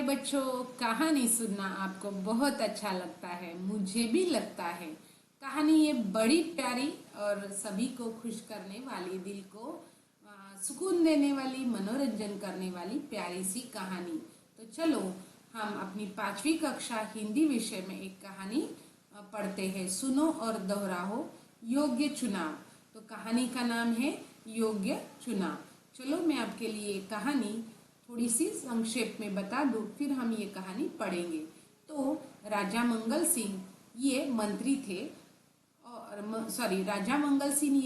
बच्चों, कहानी सुनना आपको बहुत अच्छा लगता है, मुझे भी लगता है। कहानी ये बड़ी प्यारी और सभी को खुश करने वाली, दिल को सुकून देने वाली, मनोरंजन करने वाली प्यारी सी कहानी। तो चलो हम अपनी 5वीं कक्षा हिंदी विषय में एक कहानी पढ़ते हैं। सुनो और दोहराओ, योग्य चुनाव। तो कहानी का नाम है योग्य चुनाव। चलो मैं आपके लिए कहानी थोड़ी सी संक्षेप में बता दूं, फिर हम ये कहानी पढ़ेंगे। तो राजा मंगल सिंह ये मंत्री थे, और राजा मंगल सिंह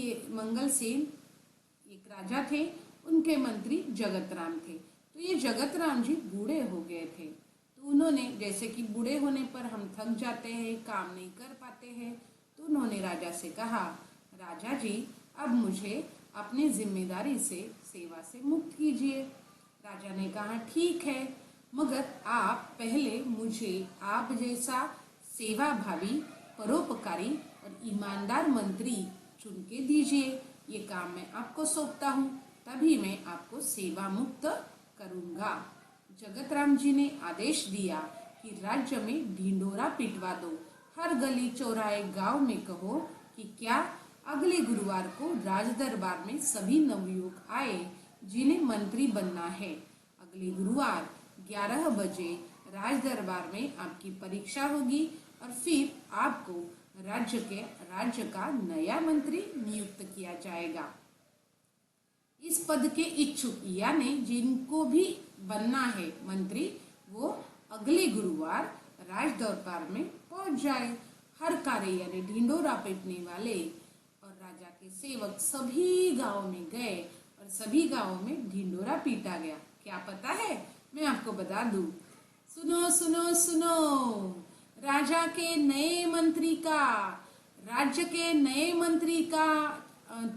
एक राजा थे। उनके मंत्री जगत राम थे। तो ये जगत राम जी बूढ़े हो गए थे। तो उन्होंने, जैसे कि बूढ़े होने पर हम थक जाते हैं, काम नहीं कर पाते हैं, तो उन्होंने राजा से कहा, राजा जी अब मुझे अपनी जिम्मेदारी से, सेवा से मुक्त कीजिए। राजा ने कहा, ठीक है, मगर आप पहले मुझे आप जैसा सेवा भावी, परोपकारी और ईमानदार मंत्री चुन के दीजिए। ये काम मैं आपको सौंपता हूँ, तभी मैं आपको सेवा मुक्त करूँगा। जगत राम जी ने आदेश दिया कि राज्य में ढिंढोरा पिटवा दो। हर गली चौराहे गांव में कहो कि क्या अगले गुरुवार को राज दरबार में सभी नवयुवक आए जिन्हें मंत्री बनना है। अगले गुरुवार 11 बजे राज दरबार में आपकी परीक्षा होगी और फिर आपको राज्य का नया मंत्री नियुक्त किया जाएगा। इस पद के इच्छुक यानी जिनको भी बनना है मंत्री, वो अगले गुरुवार राज दरबार में पहुंच जाए। हर कार्य यानी ढिंढोरा पीटने वाले और राजा के सेवक सभी गांव में गए और सभी गांवों में ढिंढोरा पीटा गया। क्या पता है, मैं आपको बता दूं। सुनो सुनो सुनो, राजा के नए मंत्री का, राज्य के नए मंत्री का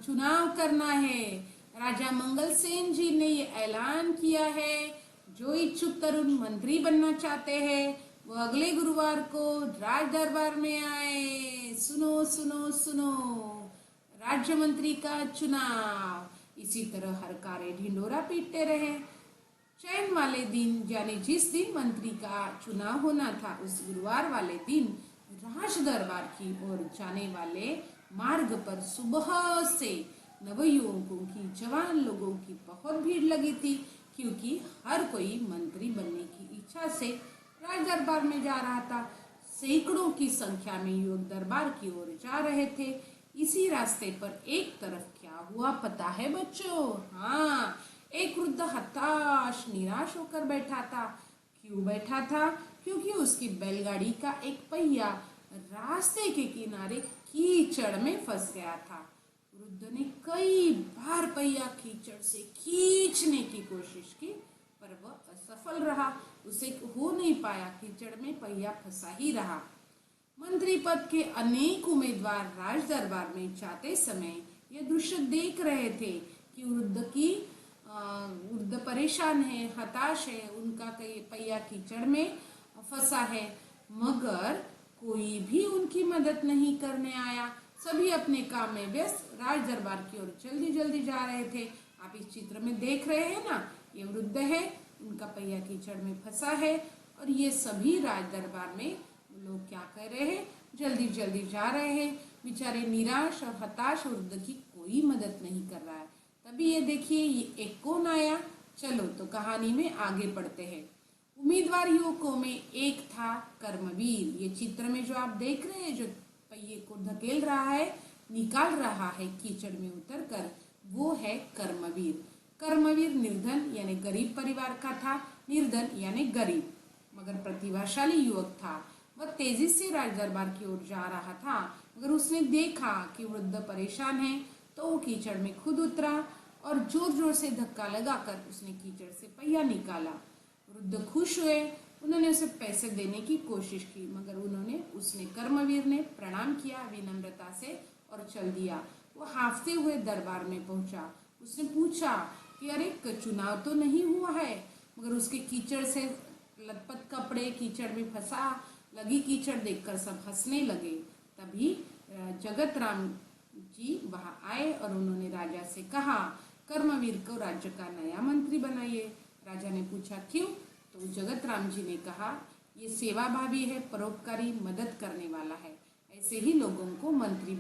चुनाव करना है। राजा मंगल सेन जी ने ये ऐलान किया है, जो इच्छुक तरुण मंत्री बनना चाहते हैं वो अगले गुरुवार को राज दरबार में आए। सुनो सुनो सुनो, राज्य मंत्री का चुनाव। इसी तरह हर कार्य ढिंढोरा पीटते रहे। चयन वाले दिन यानी जिस दिन मंत्री का चुनाव होना था, उस गुरुवार वाले दिन राज दरबार की ओर जाने वाले मार्ग पर सुबह से नवयुवकों की, जवान लोगों की बहुत भीड़ लगी थी, क्योंकि हर कोई मंत्री बनने की इच्छा से राज दरबार में जा रहा था। सैकड़ों की संख्या में युवक दरबार की ओर जा रहे थे। इसी रास्ते पर एक तरफ क्या हुआ पता है बच्चों? हाँ, एक वृद्ध हताश, निराश होकर बैठा था। क्यों बैठा था? क्योंकि उसकी बैलगाड़ी का एक पहिया रास्ते के किनारे कीचड़ में फंस गया था। वृद्ध ने कई बार पहिया कीचड़ से खींचने की कोशिश की, पर वह असफल रहा। उसे हो नहीं पाया, कीचड़ में पहिया फंसा ही रहा। मंत्री पद के अनेक उम्मीदवार राज दरबार में जाते समय यह दृश्य देख रहे थे कि वृद्ध परेशान है, हताश है, उनका कई पहिया कीचड़ में फंसा है, मगर कोई भी उनकी मदद नहीं करने आया। सभी अपने काम में व्यस्त राज दरबार की ओर जल्दी जल्दी जा रहे थे। आप इस चित्र में देख रहे हैं ना, ये वृद्ध है, उनका पहिया कीचड़ में फंसा है और ये सभी राज दरबार में लोग क्या कर रहे हैं, जल्दी जल्दी जा रहे हैं। बेचारे निराश और हताश, वृद्ध की कोई मदद नहीं कर रहा है। तभी ये देखिए, ये एक कौन आया। चलो तो कहानी में आगे बढ़ते हैं। उम्मीदवार युवकों में एक था कर्मवीर। ये चित्र में जो आप देख रहे हैं, जो पहिए को धकेल रहा है, निकाल रहा है कीचड़ में उतरकर, वो है कर्मवीर। कर्मवीर निर्धन यानी गरीब परिवार का था। निर्धन यानी गरीब, मगर प्रतिभाशाली युवक था। वह तेजी से राज दरबार की ओर जा रहा था, मगर उसने देखा कि वृद्ध परेशान है, तो वो कीचड़ में खुद उतरा और जोर जोर से धक्का लगाकर उसने कीचड़ से पहिया निकाला। वृद्ध खुश हुए, उन्होंने उसे पैसे देने की कोशिश की, मगर उसने कर्मवीर ने प्रणाम किया विनम्रता से और चल दिया। वो हाफते हुए दरबार में पहुंचा। उसने पूछा कि अरे, चुनाव तो नहीं हुआ है, मगर उसके कीचड़ से लथपथ कपड़े, कीचड़ में फंसा, लगी कीचड़ देखकर सब हंसने लगे। तभी जगत राम जी वहां आए और उन्होंने राजा से कहा, कर्मवीर को राज्य का नया मंत्री बनाइए। राजा ने पूछा क्यों? तो तो जगत राम जी ने कहा, ये सेवाभावी है, परोपकारी, मदद करने वाला है, ऐसे ही लोगों को मंत्री